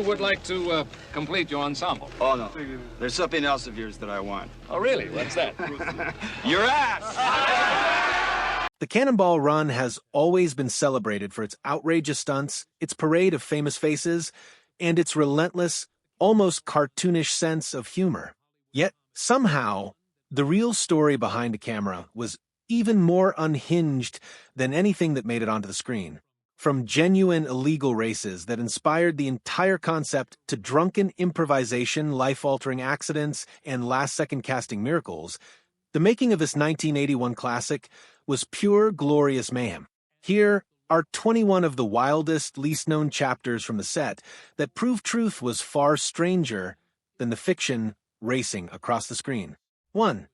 would like to complete your ensemble. Oh, no. There's something else of yours that I want. Oh, really? What's that? Your ass! The Cannonball Run has always been celebrated for its outrageous stunts, its parade of famous faces, and its relentless, almost cartoonish sense of humor. Yet, somehow, the real story behind the camera was even more unhinged than anything that made it onto the screen. From genuine illegal races that inspired the entire concept to drunken improvisation, life-altering accidents, and last-second casting miracles, the making of this 1981 classic was pure, glorious mayhem. Here are 21 of the wildest, least-known chapters from the set that prove truth was far stranger than the fiction racing across the screen. 1.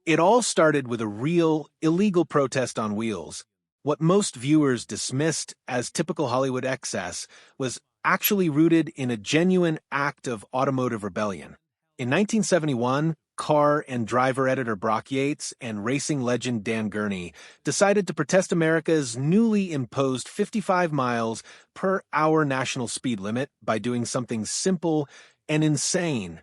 It all started with a real, illegal protest on wheels. What most viewers dismissed as typical Hollywood excess was actually rooted in a genuine act of automotive rebellion. In 1971, car and driver editor Brock Yates and racing legend Dan Gurney decided to protest America's newly imposed 55 miles per hour national speed limit by doing something simple and insane,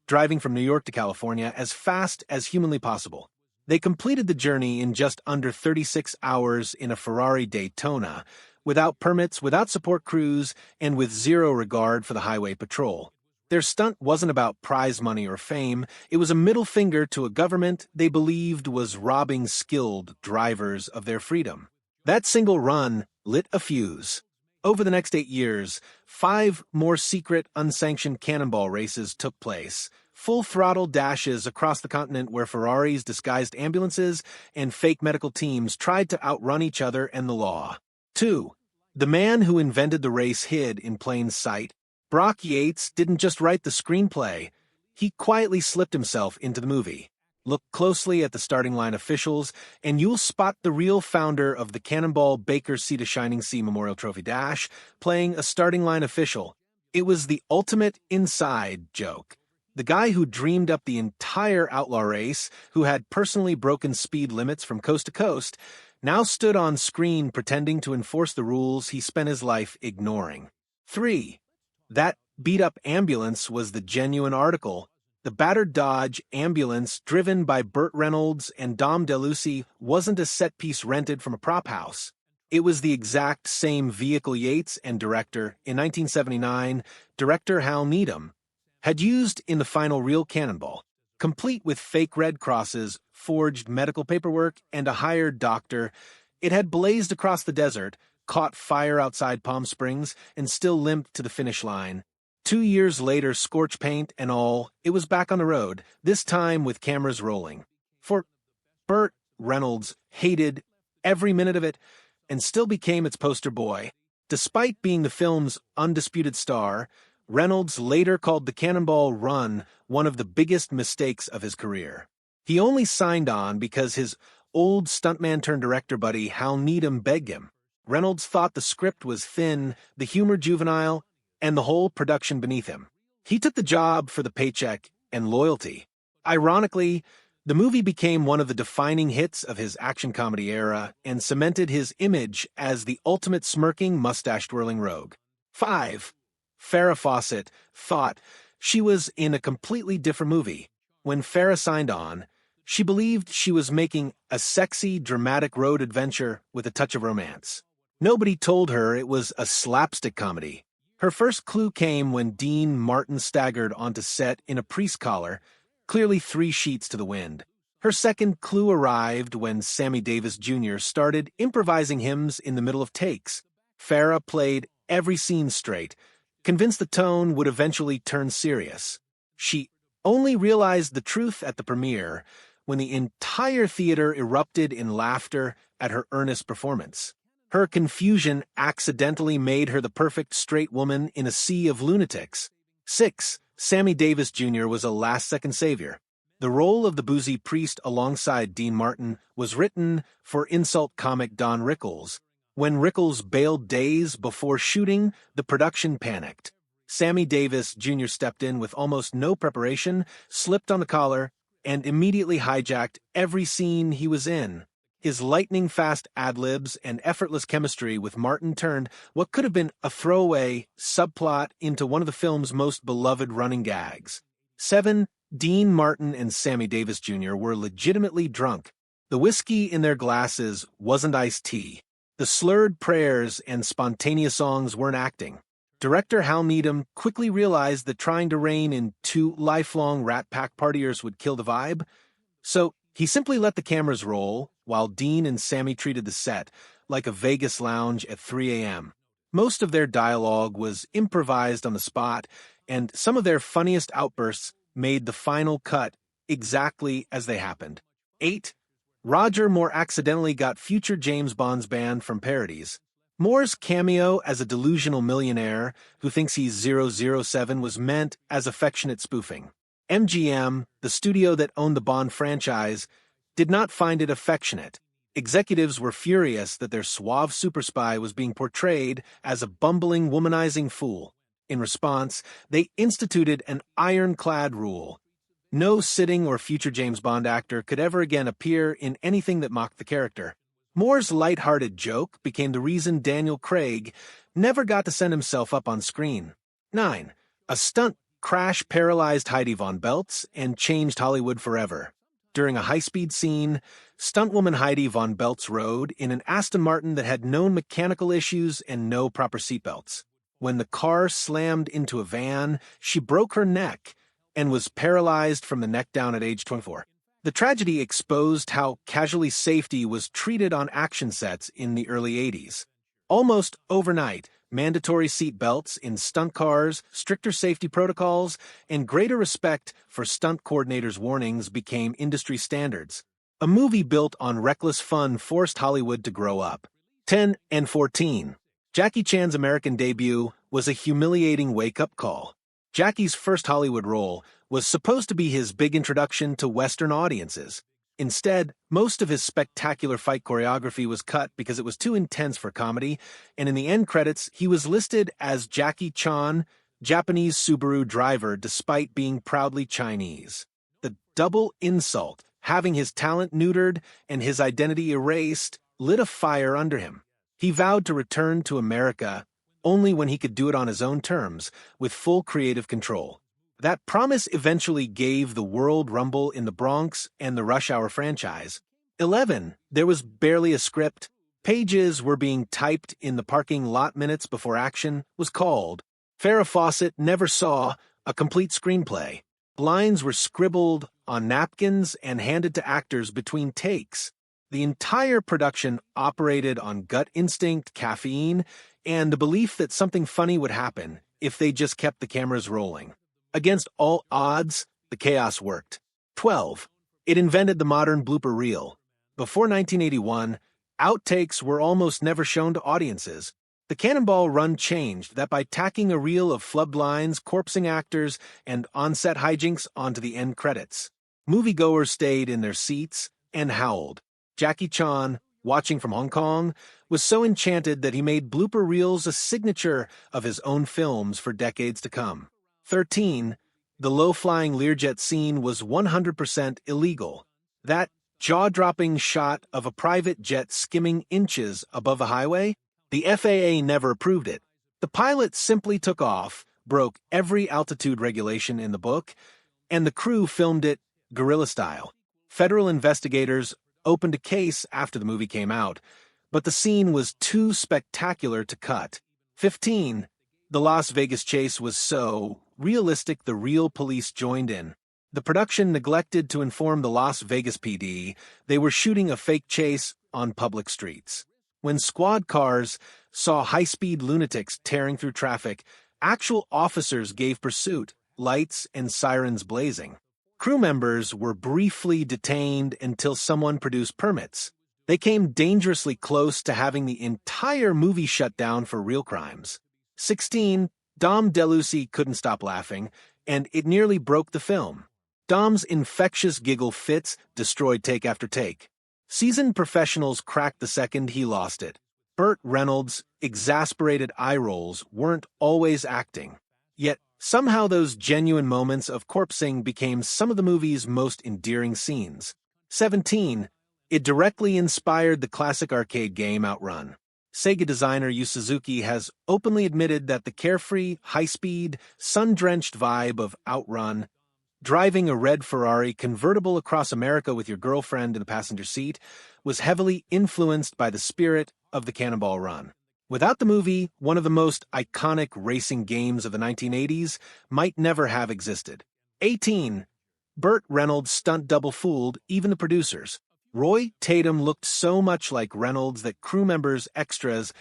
driving from New York to California as fast as humanly possible. They completed the journey in just under 36 hours in a Ferrari Daytona, without permits, without support crews, and with zero regard for the highway patrol. Their stunt wasn't about prize money or fame. It was a middle finger to a government they believed was robbing skilled drivers of their freedom. That single run lit a fuse. Over the next 8 years, 5 more secret, unsanctioned cannonball races took place. Full-throttle dashes across the continent where Ferraris, disguised ambulances, and fake medical teams tried to outrun each other and the law. 2. The man who invented the race hid in plain sight. Brock Yates didn't just write the screenplay. He quietly slipped himself into the movie. Look closely at the starting line officials, and you'll spot the real founder of the Cannonball Baker Sea to Shining Sea Memorial Trophy Dash playing a starting line official. It was the ultimate inside joke. The guy who dreamed up the entire outlaw race, who had personally broken speed limits from coast to coast, now stood on screen pretending to enforce the rules he spent his life ignoring. 3. That beat-up ambulance was the genuine article. The battered Dodge ambulance driven by Burt Reynolds and Dom DeLuise wasn't a set piece rented from a prop house. It was the exact same vehicle Yates and director, in 1979, director Hal Needham, had used in the final real Cannonball, complete with fake red crosses, forged medical paperwork, and a hired doctor. It had blazed across the desert, caught fire outside Palm Springs, and still limped to the finish line. 2 years later, scorch paint and all, it was back on the road, this time with cameras rolling. For Burt Reynolds hated every minute of it and still became its poster boy. Despite being the film's undisputed star, Reynolds later called the Cannonball Run one of the biggest mistakes of his career. He only signed on because his old stuntman-turned-director buddy Hal Needham begged him. Reynolds thought the script was thin, the humor juvenile, and the whole production beneath him. He took the job for the paycheck and loyalty. Ironically, the movie became one of the defining hits of his action comedy era and cemented his image as the ultimate smirking, mustache-twirling rogue. 5. Farrah Fawcett thought she was in a completely different movie. When Farrah signed on, she believed she was making a sexy, dramatic road adventure with a touch of romance. Nobody told her it was a slapstick comedy. Her first clue came when Dean Martin staggered onto set in a priest collar, clearly 3 sheets to the wind. Her second clue arrived when Sammy Davis Jr. started improvising hymns in the middle of takes. Farrah played every scene straight, convinced the tone would eventually turn serious. She only realized the truth at the premiere when the entire theater erupted in laughter at her earnest performance. Her confusion accidentally made her the perfect straight woman in a sea of lunatics. 6. Sammy Davis Jr. was a last-second savior. The role of the boozy priest alongside Dean Martin was written for insult comic Don Rickles. When Rickles bailed days before shooting, the production panicked. Sammy Davis Jr. stepped in with almost no preparation, slipped on the collar, and immediately hijacked every scene he was in. His lightning-fast ad-libs and effortless chemistry with Martin turned what could have been a throwaway subplot into one of the film's most beloved running gags. 7. Dean Martin and Sammy Davis Jr. were legitimately drunk. The whiskey in their glasses wasn't iced tea. The slurred prayers and spontaneous songs weren't acting. Director Hal Needham quickly realized that trying to rein in two lifelong Rat Pack partiers would kill the vibe, so he simply let the cameras roll while Dean and Sammy treated the set like a Vegas lounge at 3 a.m. Most of their dialogue was improvised on the spot, and some of their funniest outbursts made the final cut exactly as they happened. 8. Roger Moore accidentally got future James Bond's banned from parodies. Moore's cameo as a delusional millionaire who thinks he's 007 was meant as affectionate spoofing. MGM, the studio that owned the Bond franchise, did not find it affectionate. Executives were furious that their suave super spy was being portrayed as a bumbling, womanizing fool. In response, they instituted an ironclad rule. No sitting or future James Bond actor could ever again appear in anything that mocked the character. Moore's light-hearted joke became the reason Daniel Craig never got to send himself up on screen. 9. A stunt crash paralyzed Heidi von Beltz and changed Hollywood forever. During a high-speed scene, stuntwoman Heidi von Beltz rode in an Aston Martin that had known mechanical issues and no proper seatbelts. When the car slammed into a van, she broke her neck and was paralyzed from the neck down at age 24. The tragedy exposed how casualty safety was treated on action sets in the early 80s. Almost overnight, mandatory seat belts in stunt cars, stricter safety protocols, and greater respect for stunt coordinators' warnings became industry standards. A movie built on reckless fun forced Hollywood to grow up. 10 and 14. Jackie Chan's American debut was a humiliating wake-up call. Jackie's first Hollywood role was supposed to be his big introduction to Western audiences. Instead, most of his spectacular fight choreography was cut because it was too intense for comedy, and in the end credits, he was listed as Jackie Chan, Japanese Subaru driver despite being proudly Chinese. The double insult, having his talent neutered and his identity erased, lit a fire under him. He vowed to return to America only when he could do it on his own terms, with full creative control. That promise eventually gave the World Rumble in the Bronx and the Rush Hour franchise. 11. There was barely a script. Pages were being typed in the parking lot minutes before action was called. Farrah Fawcett never saw a complete screenplay. Lines were scribbled on napkins and handed to actors between takes. The entire production operated on gut instinct, caffeine, and the belief that something funny would happen if they just kept the cameras rolling. Against all odds, the chaos worked. 12. It invented the modern blooper reel. Before 1981, outtakes were almost never shown to audiences. The Cannonball Run changed that by tacking a reel of flubbed lines, corpsing actors, and on-set hijinks onto the end credits. Moviegoers stayed in their seats and howled. Jackie Chan, watching from Hong Kong, was so enchanted that he made blooper reels a signature of his own films for decades to come. 13. The low-flying Learjet scene was 100% illegal. That jaw-dropping shot of a private jet skimming inches above a highway, the FAA never approved it. The pilot simply took off, broke every altitude regulation in the book, and the crew filmed it guerrilla style. Federal investigators opened a case after the movie came out, but the scene was too spectacular to cut. 15. The Las Vegas chase was so realistic the real police joined in. The production neglected to inform the Las Vegas PD they were shooting a fake chase on public streets. When squad cars saw high-speed lunatics tearing through traffic, actual officers gave pursuit, lights and sirens blazing. Crew members were briefly detained until someone produced permits. They came dangerously close to having the entire movie shut down for real crimes. 16. Dom DeLuise couldn't stop laughing, and it nearly broke the film. Dom's infectious giggle fits destroyed take after take. Seasoned professionals cracked the second he lost it. Burt Reynolds' exasperated eye rolls weren't always acting. Yet, somehow those genuine moments of corpsing became some of the movie's most endearing scenes. 17. It directly inspired the classic arcade game Outrun. Sega designer Yu Suzuki has openly admitted that the carefree, high-speed, sun-drenched vibe of Outrun, driving a red Ferrari convertible across America with your girlfriend in the passenger seat, was heavily influenced by the spirit of the Cannonball Run. Without the movie, one of the most iconic racing games of the 1980s might never have existed. 18. Burt Reynolds' stunt double fooled even the producers. Roy Tatum looked so much like Reynolds that crew members, extras,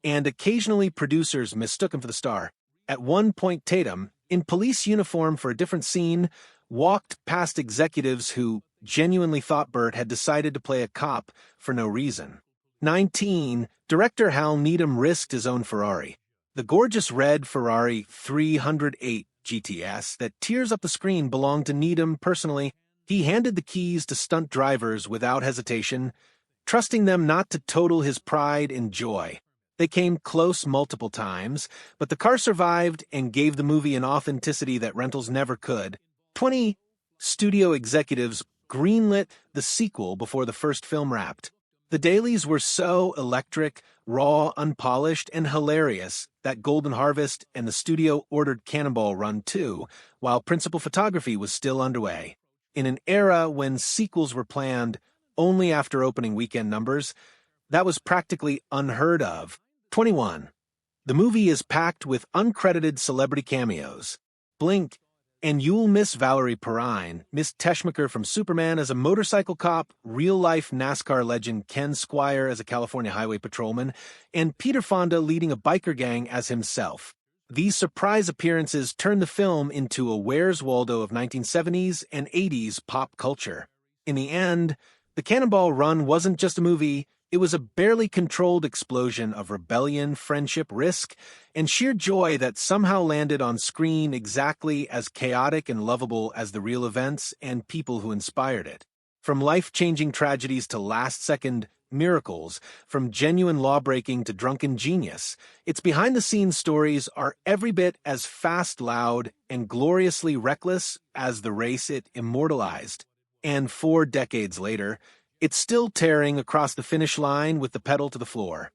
and occasionally producers mistook him for the star. At one point, Tatum, in police uniform for a different scene, walked past executives who genuinely thought Burt had decided to play a cop for no reason. 19. Director Hal Needham risked his own Ferrari. The gorgeous red Ferrari 308 GTS that tears up the screen belonged to Needham personally. He handed the keys to stunt drivers without hesitation, trusting them not to total his pride and joy. They came close multiple times, but the car survived and gave the movie an authenticity that rentals never could. 20. Studio executives greenlit the sequel before the first film wrapped. The dailies were so electric, raw, unpolished, and hilarious that Golden Harvest and the studio ordered Cannonball Run 2, while principal photography was still underway. In an era when sequels were planned only after opening weekend numbers, that was practically unheard of. 21. The movie is packed with uncredited celebrity cameos. Blink, and you'll miss Valerie Perrine, Miss Teschmacher from Superman as a motorcycle cop, real-life NASCAR legend Ken Squire as a California highway patrolman, and Peter Fonda leading a biker gang as himself. These surprise appearances turned the film into a Where's Waldo of 1970s and 80s pop culture. In the end, the Cannonball Run wasn't just a movie, it was a barely controlled explosion of rebellion, friendship, risk, and sheer joy that somehow landed on screen exactly as chaotic and lovable as the real events and people who inspired it. From life-changing tragedies to last-second miracles, from genuine law-breaking to drunken genius, its behind-the-scenes stories are every bit as fast, loud, and gloriously reckless as the race it immortalized. And 4 decades later, it's still tearing across the finish line with the pedal to the floor.